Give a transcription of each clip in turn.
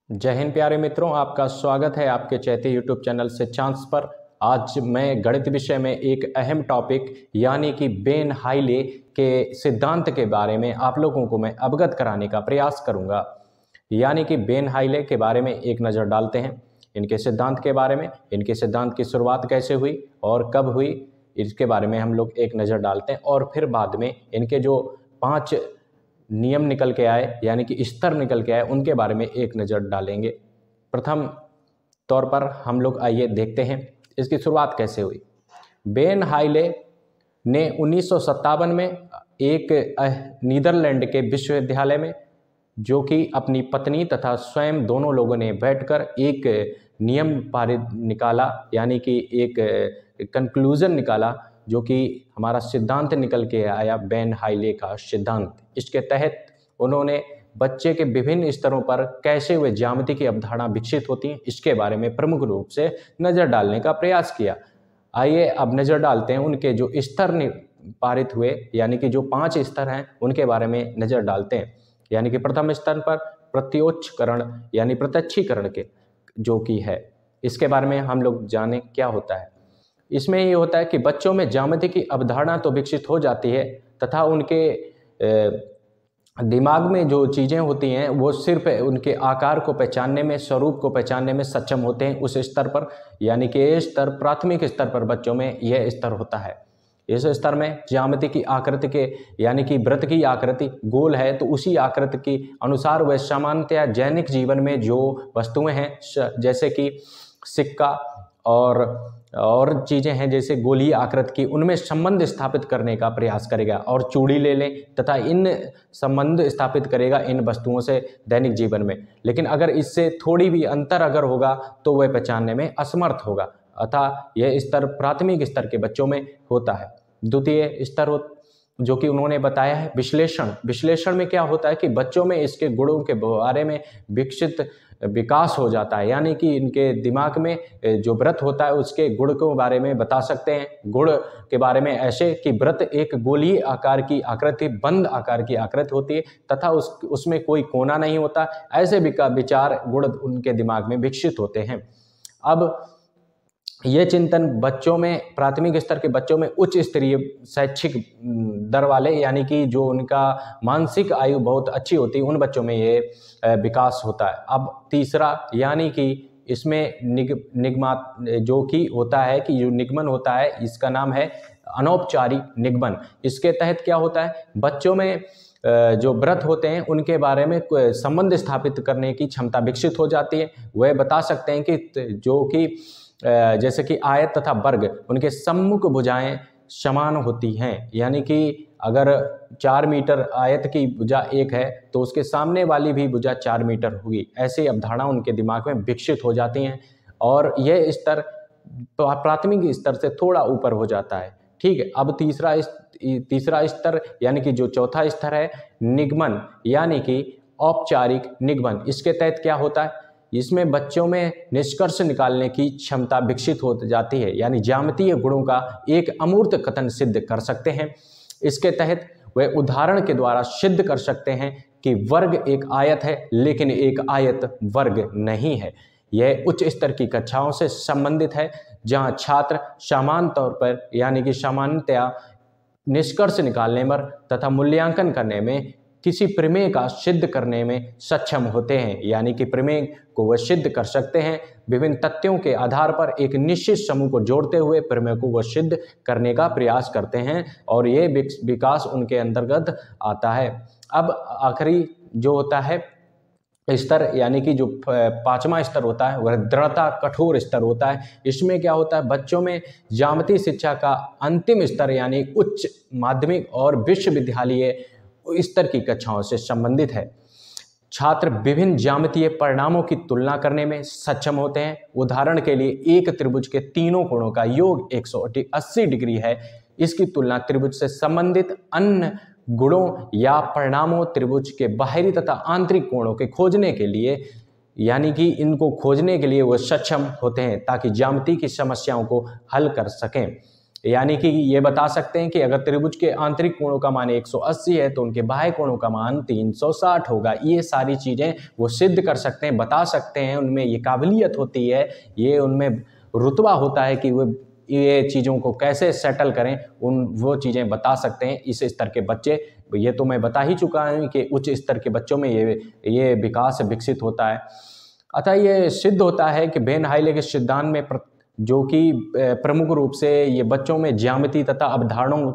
जय हिंद प्यारे मित्रों, आपका स्वागत है आपके चैती यूट्यूब चैनल से चांस पर। आज मैं गणित विषय में एक अहम टॉपिक यानी कि बेन हाइले के सिद्धांत के बारे में आप लोगों को मैं अवगत कराने का प्रयास करूंगा। यानी कि बेन हाइले के बारे में एक नज़र डालते हैं, इनके सिद्धांत के बारे में, इनके सिद्धांत की शुरुआत कैसे हुई और कब हुई, इसके बारे में हम लोग एक नज़र डालते हैं। और फिर बाद में इनके जो 5 नियम निकल के आए यानी कि स्तर निकल के आए उनके बारे में एक नज़र डालेंगे। प्रथम तौर पर हम लोग आइए देखते हैं इसकी शुरुआत कैसे हुई। बेन हाइले ने 1957 में एक नीदरलैंड के विश्वविद्यालय में, जो कि अपनी पत्नी तथा स्वयं दोनों लोगों ने बैठकर एक नियम पारित निकाला, यानी कि एक कंक्लूजन निकाला, जो कि हमारा सिद्धांत निकल के आया बेन हाइले का सिद्धांत। इसके तहत उन्होंने बच्चे के विभिन्न स्तरों पर कैसे वे ज्यामिति की अवधारणा विकसित होती हैं इसके बारे में प्रमुख रूप से नज़र डालने का प्रयास किया। आइए अब नज़र डालते हैं उनके जो स्तर पारित हुए, यानी कि जो 5 स्तर हैं उनके बारे में नज़र डालते हैं। यानी कि प्रथम स्तर पर प्रत्योक्षकरण यानी प्रत्यक्षीकरण के जो कि है, इसके बारे में हम लोग जाने क्या होता है। इसमें ये होता है कि बच्चों में ज्यामिति की अवधारणा तो विकसित हो जाती है तथा उनके दिमाग में जो चीज़ें होती हैं वो सिर्फ उनके आकार को पहचानने में, स्वरूप को पहचानने में सक्षम होते हैं उस स्तर पर। यानी कि ये स्तर प्राथमिक स्तर पर बच्चों में यह स्तर होता है। इस स्तर में ज्यामिति की आकृति के, यानी कि वृत्त की आकृति गोल है तो उसी आकृति के अनुसार वह सामान्यतया दैनिक जीवन में जो वस्तुएं हैं, जैसे कि सिक्का और चीज़ें हैं जैसे गोलीय आकृति की, उनमें संबंध स्थापित करने का प्रयास करेगा। और चूड़ी ले लें तथा इन संबंध स्थापित करेगा इन वस्तुओं से दैनिक जीवन में। लेकिन अगर इससे थोड़ी भी अंतर अगर होगा तो वह पहचानने में असमर्थ होगा। अतः यह स्तर प्राथमिक स्तर के बच्चों में होता है। द्वितीय स्तर जो कि उन्होंने बताया है विश्लेषण। विश्लेषण में क्या होता है कि बच्चों में इसके गुणों के बारे में विकास हो जाता है, यानी कि इनके दिमाग में जो वृत्त होता है उसके गुण के बारे में बता सकते हैं। गुण के बारे में ऐसे कि वृत्त एक गोलीय आकार की आकृति, बंद आकार की आकृति होती है तथा उसमें कोई कोना नहीं होता। ऐसे विचार गुण उनके दिमाग में विकसित होते हैं। अब ये चिंतन बच्चों में, प्राथमिक स्तर के बच्चों में उच्च स्तरीय शैक्षिक दर वाले, यानी कि जो उनका मानसिक आयु बहुत अच्छी होती है, उन बच्चों में ये विकास होता है। अब तीसरा, यानी कि इसमें निगमात जो कि होता है कि जो निगमन होता है, इसका नाम है अनौपचारिक निगमन। इसके तहत क्या होता है, बच्चों में जो वृत्त होते हैं उनके बारे में संबंध स्थापित करने की क्षमता विकसित हो जाती है। वह बता सकते हैं कि जो कि जैसे कि आयत तथा वर्ग, उनके सम्मुख भुजाएं समान होती हैं। यानी कि अगर 4 मीटर आयत की भुजा 1 है तो उसके सामने वाली भी भुजा 4 मीटर होगी। ऐसी अवधारणा उनके दिमाग में विकसित हो जाती हैं और यह स्तर प्राथमिक स्तर से थोड़ा ऊपर हो जाता है। ठीक है। अब तीसरा स्तर यानी कि जो चौथा स्तर है निगमन, यानी कि औपचारिक निगमन। इसके तहत क्या होता है, इसमें बच्चों में निष्कर्ष निकालने की क्षमता विकसित हो जाती है, यानी ज्यामितीय गुणों का एक अमूर्त कथन सिद्ध कर सकते हैं। इसके तहत वे उदाहरण के द्वारा सिद्ध कर सकते हैं कि वर्ग एक आयत है लेकिन एक आयत वर्ग नहीं है। यह उच्च स्तर की कक्षाओं से संबंधित है जहां छात्र सामान्य तौर पर, यानी कि सामान्यतया निष्कर्ष निकालने पर तथा मूल्यांकन करने में किसी प्रमेय का सिद्ध करने में सक्षम होते हैं। यानी कि प्रमेय को वह सिद्ध कर सकते हैं, विभिन्न तथ्यों के आधार पर एक निश्चित समूह को जोड़ते हुए प्रमेय को वह सिद्ध करने का प्रयास करते हैं और ये विकास उनके अंतर्गत आता है। अब आखिरी जो होता है स्तर, यानी कि जो 5वां स्तर होता है वह दृढ़ता कठोर स्तर होता है। इसमें क्या होता है, बच्चों में ज्यामितीय शिक्षा का अंतिम स्तर यानी उच्च माध्यमिक और विश्वविद्यालय स्तर की कक्षाओं से संबंधित है। छात्र विभिन्न ज्यामितीय परिणामों की तुलना करने में सक्षम होते हैं। उदाहरण के लिए एक त्रिभुज के तीनों कोणों का योग 180 डिग्री है। इसकी तुलना त्रिभुज से संबंधित अन्य गुणों या परिणामों, त्रिभुज के बाहरी तथा आंतरिक कोणों के खोजने के लिए, यानी कि इनको खोजने के लिए वो सक्षम होते हैं ताकि ज्यामिति की समस्याओं को हल कर सकें। यानी कि ये बता सकते हैं कि अगर त्रिभुज के आंतरिक कोणों का मान 180 है तो उनके बाह्य कोणों का मान 360 होगा। ये सारी चीज़ें वो सिद्ध कर सकते हैं, बता सकते हैं, उनमें ये काबिलियत होती है, ये उनमें रुतबा होता है कि वो ये चीज़ों को कैसे सेटल करें, वो चीज़ें बता सकते हैं इस स्तर के बच्चे। ये तो मैं बता ही चुका हूँ कि उच्च स्तर के बच्चों में ये विकास विकसित होता है। अतः ये सिद्ध होता है कि वेन हाइले के सिद्धांत में जो कि प्रमुख रूप से ये बच्चों में ज्यामिति तथा अवधारणाओं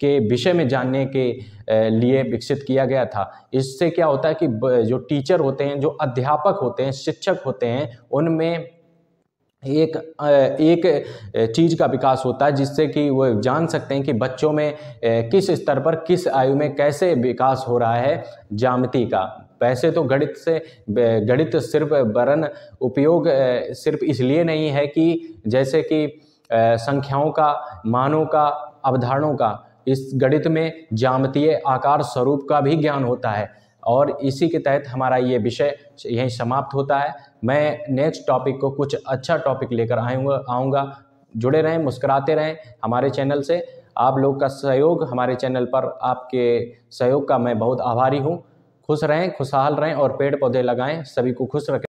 के विषय में जानने के लिए विकसित किया गया था। इससे क्या होता है कि जो टीचर होते हैं, जो अध्यापक होते हैं, शिक्षक होते हैं, उनमें एक चीज़ का विकास होता है जिससे कि वो जान सकते हैं कि बच्चों में किस स्तर पर, किस आयु में कैसे विकास हो रहा है ज्यामिति का। वैसे तो गणित सिर्फ वरन उपयोग सिर्फ इसलिए नहीं है कि जैसे कि संख्याओं का, मानों का, अवधारणाओं का, इस गणित में ज्यामितीय आकार स्वरूप का भी ज्ञान होता है। और इसी के तहत हमारा ये विषय यहीं समाप्त होता है। मैं नेक्स्ट टॉपिक को कुछ अच्छा टॉपिक लेकर आऊँगा। जुड़े रहें, मुस्कुराते रहें हमारे चैनल से। आप लोग का सहयोग हमारे चैनल पर, आपके सहयोग का मैं बहुत आभारी हूँ। खुश रहें, खुशहाल रहें और पेड़ पौधे लगाएं, सभी को खुश रखें।